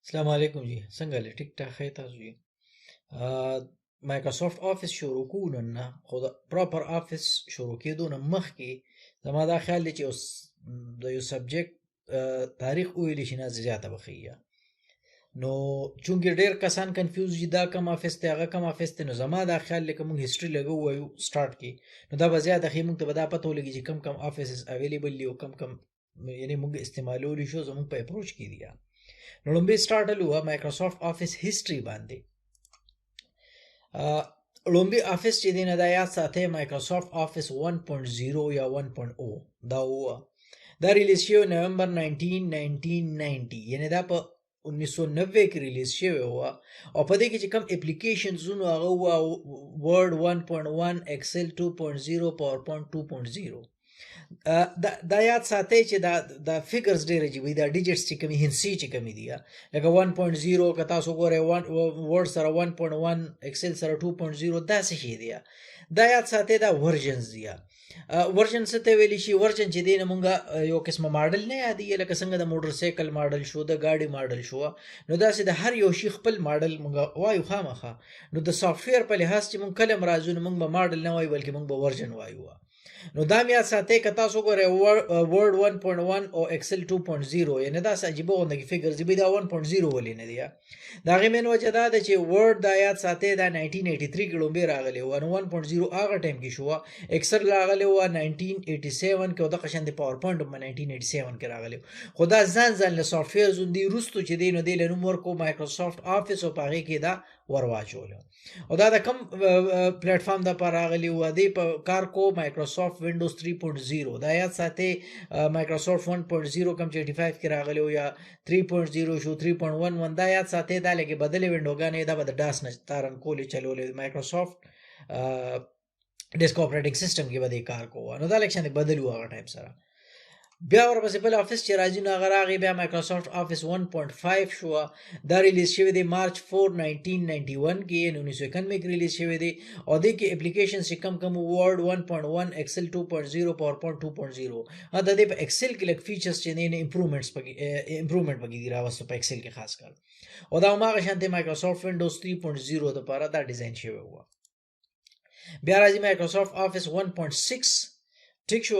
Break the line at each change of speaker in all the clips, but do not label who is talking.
السلام علیکم جی څنګه لې ټیک ټاک خی تاسو جی مایکروسافټ آفیس شروع کولو نه خو د پراپر آفیس شروع کېدو نه مخکې زما دا خیال دی چې د یو سبجیکټ تاریخ وویلی شي نه زیاته بخیه نو چونګې ډېر کسان کنفیوز دي دا کوم آفیس دی هغه کوم آفیس دی نو زما دا خیال دی که موږ هسټري لګو وایو سټارټ کې نو دا به زیاته ښې موږ ته به دا پته ولګي چې کم کم آفیسز اویلیبل دي او کم کم یعنې موږ استعمالولی شو زموږ په اپروچ کې دي نو لومبی سټارټل هوا مایکروسافټ آفیس هیستوري باندې لومبی آفیس چې دی نه دا یاد ساتئ مایکروسافټ آفیس 1.0 یا 1.0 دا هوا دا ریلیز شوی نومبر 1990 یعنی دا په 1990 کې ریلیز شوی هوا او په دې کې چې کوم اپلیکیشنزونه هغه هوا ورډ 1.1 ایکسل 2.0 پاورپوینټ 2.0 دا یاد ساتئ چې دا فیګرز ډېر عجیبه دي دا ډیجټس چې کومې هندسي چې کومې دي لکه 1.0 که تاسو ګورئ ورډ سره 1.1 ایکسل سره 2.0 داسې شی دی دا یاد ساتئ دا ورژنز دي ورژن څه ته ویلی شي ورژن چې دی نه مونږ یو قسمه ماډل نه یادېږي لکه څنګه د موټر سایکل ماډل شو د ګاډي ماډل شو نو داسې د هر یو شي خپل ماډل مونږ وایو خامخا نو د سافټویر په لحاظ چې مونږ کله هم راځو نو مونږ به ماډل نه وایو بلکې مونږ به ورژن وایو نو دا مې یاد ساتئ که تاسو ګورئ ورډ 1.1 او ایکسل 2.0 یعنې داسې عجیبه غوندې فیګرز دي دا 1.0 ولې نه دی د هغې مین وجه دا ده چې ورډ دا یاد ساتئ دا 1983 کې لومبې راغلی وه نو 1.0 هغه ټایم کې شوه ایکسل راغلی وه 1987 کې او دغه شان د پاور پوینټ هم 1987 کې راغلی خو دا ځان له سافټویر زوندي وروستو چې دی نو دی له نوم ورکړو مایکروسافټ آفیس او په هغې کې دا ورواچولو او دا د کم پلیټفارم دپاره راغلی و دی په کار کو مایکروسافټ وینډوز 3.0 دا یاد ساتئ مایکروسافټ 1.0 کم چې 85 کې راغلی و یا 3.0 شو 3.11 دا یاد ساتئ دا لکه بدلې وینډوګانې دا به د ډاس نه تارن کولې چلولې مایکروسافټ ډیسک اپریټنګ سیسټم کې به دې کار کوه نو دا لکه شان بدل و هغه ټایم سره بیا ورپسې بل آفیس چې راځي نو هغه راغی بیا مایکروسافټ آفیس 1.5 شوه دا ریلیز شوی دی مارچ 4 1991 کې یعنې 1991 کې ریلیز شوی دی او دې کې اپلیکیشنز چې کم کم ورډ 1.1 ایکسل 2.0 پاورپوینټ 2.0 د دې په ایکسل کې لږ فیچرز چې نه امپروومنټ پکې دي راوسته په ایکسل کې خاص کر او دا هماغه شانتې مایکروسافټ وینډوز 3.0 دپاره دا ډیزاین شوی و بیا راځي مایکروسافټ آفیس 1.6 ټیک شو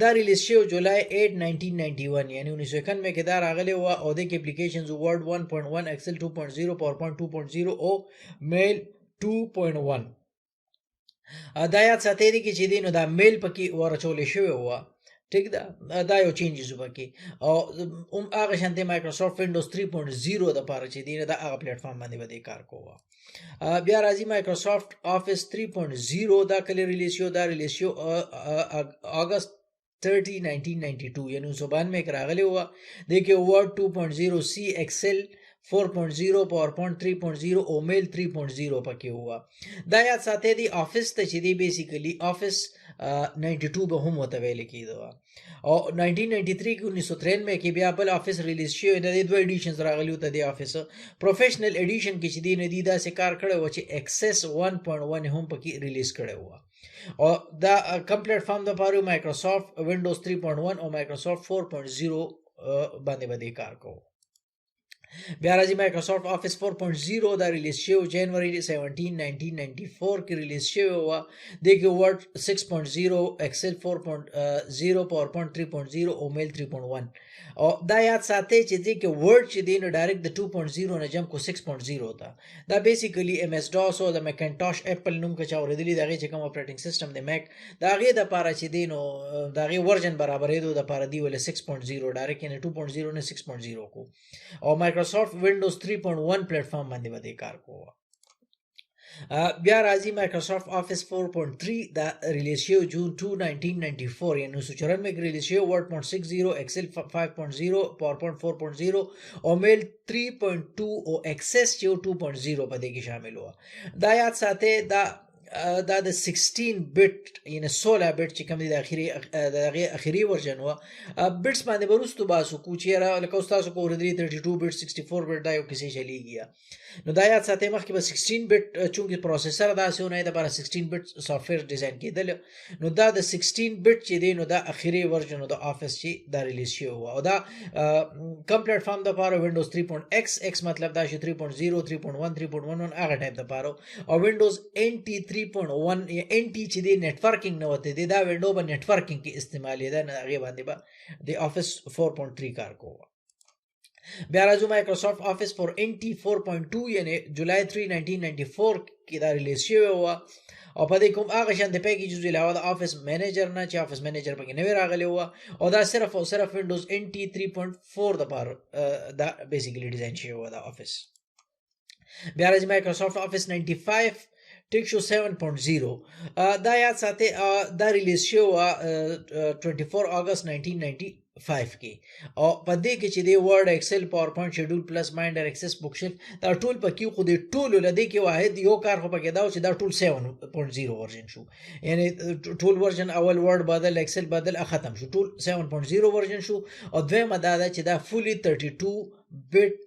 دا ریلیز شو جولای 8 1991 یعنی 1991 کې دا راغلی و او د اپلیکیشنز ورډ 1.1 ایکسل 2.0 پاورپوینټ 2.0 او میل 2.1 دا یاد ساتئ دی چې دی نو دا میل پکې ورچولې شوی و ټیک ده دا یو چینجز وکړي او هغه شانتې مایکروسافټ وینډوز 3.0 دپاره چې دی نه دا هغه پلیټفارم باندې به دې کار کوه بیا راځي مایکروسافټ آفیس 3.0 دا کله ریلیز شو دا ریلیز شو اگست 30 1992 یعنی 1992 کې راغلی و د کې ورډ 2.0 سی ایکسل 4.0 پاورپوینټ 3.0 او میل 3.0 پکې هوا دا یاد ساتئ دی آفیس ته چې دی بیسیکلی آفیس 92 به هم وته ویل کېده او 1993 کې 1993 کې بیا بل آفیس ریلیز شوی د دوه ایډیشنز راغلی وو ته دی آفیس پروفیشنل ایډیشن کې چې دی نه دی دا کار کړی و چې ایکسس 1.1 هم پکې ریلیز کړی و او دا کم پلیټفارم د پاره مایکروسافټ وینډوز 3.1 او مایکروسافټ 4.0 باندې باندې کار کوو بیا راځي مایکروسافټ آفیس 4.0 دا ریلیز شو جنوري 17 1994 کې ریلیز شوی و د کې ورډ 6.0 ایکسل 4.0 پاورپوینټ 3.0 او میل 3.1 او دا یاد ساتئ چې دې کې ورډ چې دی نو ډایرکټ د 2.0 نه جمپ کو 6.0 ته دا بیسیکلی ام اس ډاس او د میکنټاش اپل نوم کې چا اوریدلی دغه چې کوم اپریټنګ سیستم د میک دا غي د پاره چې دی نو دا غي ورژن برابرېدو د پاره دی ول 6.0 ډایرکټ نه 2.0 نه 6.0 کو او مایکروسافټ وینډوز 3.1 پلیټفارم باندې باندې کار کوه بیا راځي مایکروسافټ آفیس 4.3 دا ریلیز شو جون 2 1994 یعنی 1994 کې ریلیز شو ورډ 0.60 ایکسل 5.0 پاورپوینټ 4.0 او میل 3.2 او ایکسس جو 2.0 په دې کې شامل و دا یاد ساتئ دا دا د 16 بیٹ یعنی 16 بیٹ چې کوم دی د اخیری ورژن و بیټس باندې برستو باسو کو چې لکه تاسو کو ردی 32 بیٹ 64 بیٹ دا یو کیسه چلیږي نو دا یاد ساتئ مخکې به 16 بیٹ چونکه پروسیسر دا سونه د لپاره 16 بیٹ سافټویر ډیزاین کېدل نو دا د 16 بیٹ چې دی نو دا اخیری ورژن د افیس چې دا ریلیز شوی و او دا کم پلیټ فارم د لپاره وینډوز 3.x x مطلب دا چې 3.0 3.1 3.11 هغه ټایپ د لپاره او وینډوز NT 3.1 یا NT چې دی نتورکینګ نه وته دی دا وینډو به نتورکینګ کې استعمالي ده نه هغه باندې به د افیس 4.3 کار کوو بیا راځو مایکروسافټ افیس فور NT 4.2 یعنی جولای 3 1994 کې دا ریلیز شوی و او په دې کوم هغه شان د پیکیجز علاوه د افیس منیجر نه چې افیس منیجر پکې نوی راغلی و او دا صرف او صرف وینډوز NT 3.4 د لپاره دا بیسیکلی ډیزاین شوی و د افیس بیا راځي مایکروسافټ افیس 95 ټیک شو 7.0 دا یاد ساتي دا ریلیز شو 24 اگست 1995 کې او په دې کې چې دی ورډ ایکسل پاور پوینټ شیډول پلس مایندر ایکسس بوک شیلف دا ټول پکې خو دې ټول لدې کې واحد یو کار خو پکې دا چې دا ټول 7.0 ورژن شو یعنی ټول ورژن اول ورډ بدل ایکسل بدل ختم شو ټول 7.0 ورژن شو او دویمه دا چې دا فولي 32 بیٹ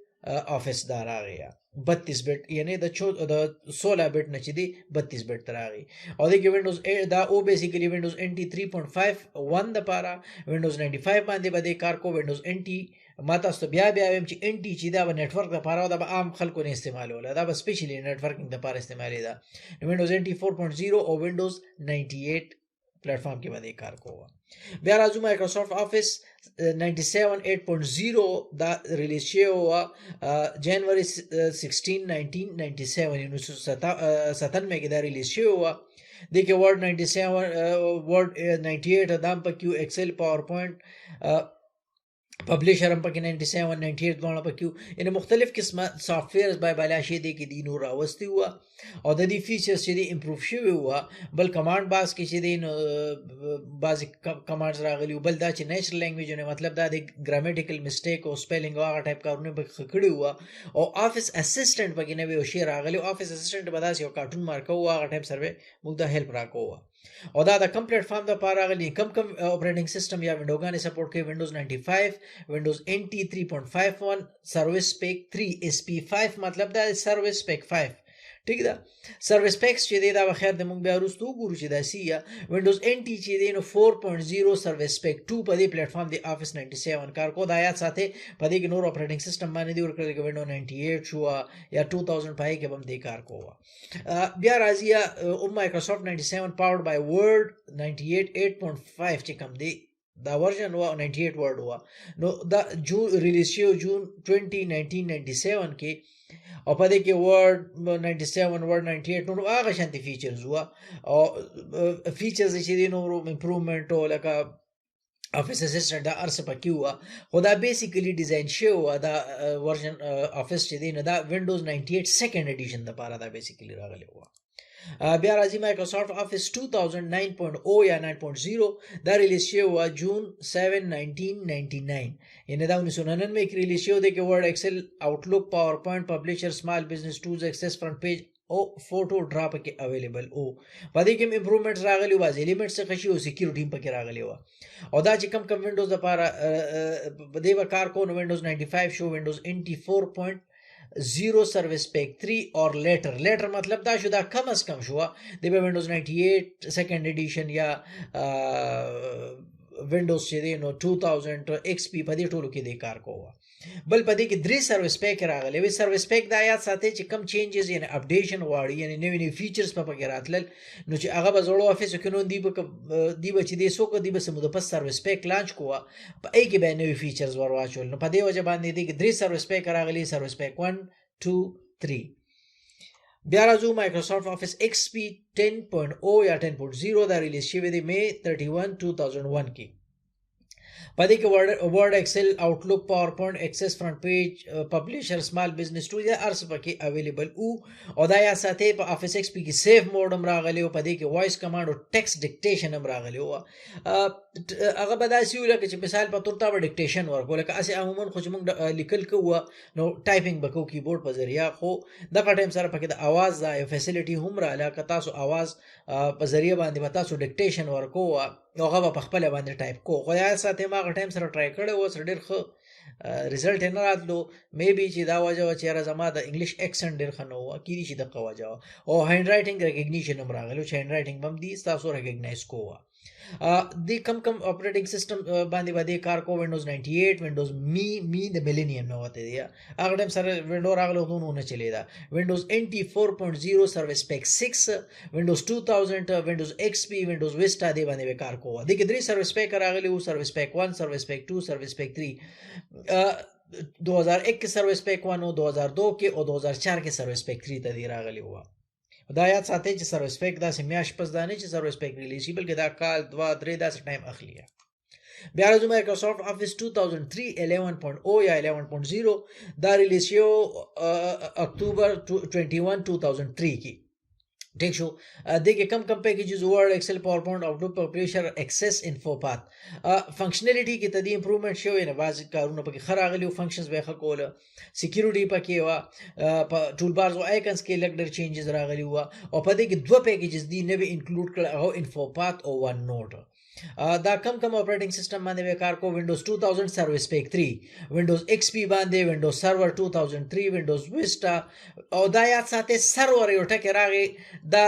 افیس دا راغی 32 بیٹ یعنی د 16 بیٹ نه چې دی 32 بیٹ تر راغی او د وینډوز دا او بیسیکلی وینډوز NT 3.5 د پاره وینډوز 95 باندې باندې کار کو وینډوز NT ماته ست بیا ویم چې NT چې دا نتورک د پاره دا عام خلکو نه استعمالول دا سپیشلی نتورکینګ د پاره استعمالي دا وینډوز NT 4.0 او وینډوز 98 پلیټ فارم کې باندې کار کوو بیا راځو مایکروسافټ افیس 97 8.0 دا ریلیز شوی جنوري 16 1997 1997 کې دا ریلیز شوی و د کې ورډ 97 ورډ 98 دام په کیو ایکسل پاور پوینټ پبلشر هم پکې 97 98 دوه پکې ان مختلف قسمه سافټویرز بای بالا شي دي کې دي نور راوستي و او د دې فیچرز چې دي امپروف شوی و بل کمانډ باس کې چې دي بعض کمانډز راغلي بل دا چې نیچرل لینګویج نه مطلب دا د ګرامټیکل میسټیک او سپیلینګ هغه ټایپ کارونه به خکړي و او افیس اسسټنټ پکې نه وی او شی راغلی افیس اسسټنټ به داسې یو کارټون مارکو هغه ټایپ سروي موږ د هیلپ راکو او دا د کم پلیټ فارم د پاره غلي کم اپریټینګ سیستم یا وینډوګانې سپورټ کوي وینډوز 95 وینډوز NT 3.51 سروس پیک 3 SP5 مطلب دا سروس پیک 5 ٹھیک ده سروس پیکس چې دی دا بخیر د مونږ بیا وروسته وګورو چې دا سی یا وینډوز NT چې دی نو 4.0 سروس پیک 2 په دې پلیټ فارم دی افیس 97 کار کو دا یاد ساتي په دې کې نور اپریټینګ سیستم باندې دی ورکړل کې وینډو 98 شو یا 2000 پای کې هم دی کار کو بیا راځي او مایکروسافټ 97 پاورډ بای ورډ 98 8.5 چې کوم دی دا ورژن و 98 ورډ و نو دا جون ریلیز شو جون 20 1997 کې او په دې کې ورډ 97 ورډ 98 نو هغه شانتي فیچرز و او فیچرز چې دي نو امپروومنت او لکه افیس اسسټنټ دا ارسه پکې و خو دا بیسیکلی ډیزاین شوی دا ورژن افیس چې دی نو دا وینډوز 98 سیکنډ ایډیشن د پاره دا بیسیکلی راغلی و بیا راځي مایکروسافټ افیس 2009.0 یا 9.0 دا ریلیز شوی جون 7 1999 یعنی دا 1999 کې ریلیز شوی دی کې ورډ ایکسل آوټلوک پاور پوینټ پبلشر سمال بزنس ټولز ایکسس فرنٹ پیج او فوټو ډرا پکې اویلیبل او په دې کې امپروومنټس راغلي و ایلیمنټس څخه شي او سکیورټي پکې راغلي و او دا چې کم وینډوز لپاره په دې وکړ کو نو وینډوز 95 شو وینډوز NT 4.0 سروس پیک 3 اور لیٹر مطلب دا شو دا کم از کم شو دی به وینډوز 98 سیکنډ ایډیشن یا وینډوز چې دی نو 2000 XP په دې ټولو کې دی کار کوو بل په دې کې درې سروس پیک راغلي وي سروس پیک دا یاد ساتي چې کم چینجز یعنی اپډیشن واړي یعنی نوې فیچرز په پکې راتلل نو چې هغه به زړو افیس کې نو دی به چې دی سو کو دی به سمو د پس سروس پیک لانچ کوه په ای کې به نوې فیچرز ور واچول نو په دې وجه باندې دی کې درې سروس پیک راغلي سروس پیک 1 2 3 بیا راځو مایکروسافټ افیس XP 10.0 یا 10.0 دا ریلیز شوی دی می 31 2001 کې پدې کې ورډ ایکسل آوټلوک پاور پوینټ ایکسس فرنٹ پیج پبلشر سمال بزنس ټول یا ارس پکې اویلیبل او دا یا ساتي په افیس XP کې سیف موډ هم راغلی او پدې کې وایس کمانډ او ټیکست ډیکټیشن هم راغلی او هغه به داسې وي لکه چې مثال په تور ته به ډیکټیشن ورکو لکه هسې عموما خو چې موږ لیکل کوو نو ټایپینګ به کوو کیبورډ په ذریعه خو دغه ټایم سره پکې د اواز دا یو فیسیلیټي هم راغله که تاسو اواز په ذریعه باندې به تاسو ډیکټیشن ورکو نو هغه به په خپله باندې ټایپ کو خو یاد ساتئ ما هغه ټایم سره ټرای کړی و ډېر ښه ریزلټ یې نه راتلو مې بي چې دا وجه وه چې یاره زما د انګلیش اکسنټ ډېر ښه نه و کیدای شي دغه وجه وه او هینډ رایټینګ ریکګنیشن هم راغلی چې هینډ رایټینګ به هم دي ستاسو ریکګنایز کوه د کم اپریټینګ سیستم باندې باندې کار کو وینډوز 98 وینډوز می د میلینیم نو وته دی هغه ټایم سره وینډو راغله خو نه چلیدا وینډوز NT 4.0 سروس پیک 6 وینډوز 2000 وینډوز XP وینډوز ویستا دی باندې کار کوه د کې درې سروس پیک راغلی وو سروس پیک 1 سروس پیک 2 سروس پیک 3 2001 کې سروس پیک 1 او 2002 کې او 2004 کې سروس پیک 3 ته دی راغلی وو دا یاد ساتئ چې سروس پیک داسې میاشت پس دا نه چې سروس پیک ریلیز شي بلکې دا کال 2-3 داسې ټایم اخلي بیا راځو مایکروسافټ افیس 2003 11.0 یا 11.0 دا ریلیز شو اکتوبر 21 2003 کې ٹھیک شو دیکھیں کم پیکیجز ورڈ ایکسل پاور پوائنٹ آؤٹلک پبلیشر ایکسس انفو پات فنکشنالټي کې تدې امپروومنت شوی نه بعض کارونه پکې خراغلی او فنکشنز به خکول سکیورټي پکې وا ټول بارز او آیکنز کې لګ ډېر چینجز راغلی و او په دې کې دوه پیکیجز دي نه به انکلوډ کړل او انفو پات او ون نوټ دا کم اپریټینګ سیستم باندې به کار کو وینډوز 2000 سروس پیک 3 وینډوز XP باندې وینډوز سرور 2003 وینډوز ویستا او دا یاد ساتئ سرور یو ټکی راغی دا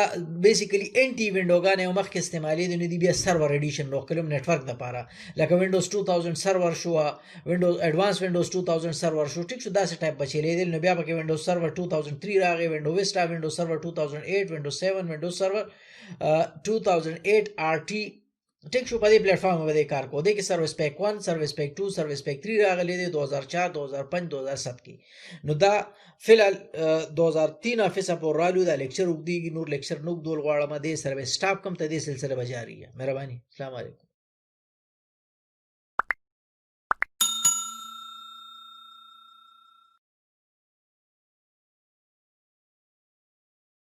بیسیکلی انټي وینډوګانې او مخکې استعمالي دي نو دی بیا سرور ایډیشن نو کلم نتورک لپاره لکه وینډوز 2000 سرور شو وینډوز ایڈوانس وینډوز 2000 سرور شو ټیک شو داسې ټایپ بچیلې دي نو بیا پکې وینډوز سرور 2003 راغی وینډوز ویستا وینډوز سرور 2008 وینډوز 7 وینډوز سرور 2008 RT ټیک شو په دې پلیټ فارم باندې کار کو دي کې سروس پیک 1 سروس پیک 2 سروس پیک 3 راغلي دي 2004 2005 2007 کې نو دا فلال 2003 افیسه پر رالو دا لیکچر وګدي نور لیکچر نو دول غواړم د سروس سټاپ کم ته دې سلسله بجاری مهرباني السلام علیکم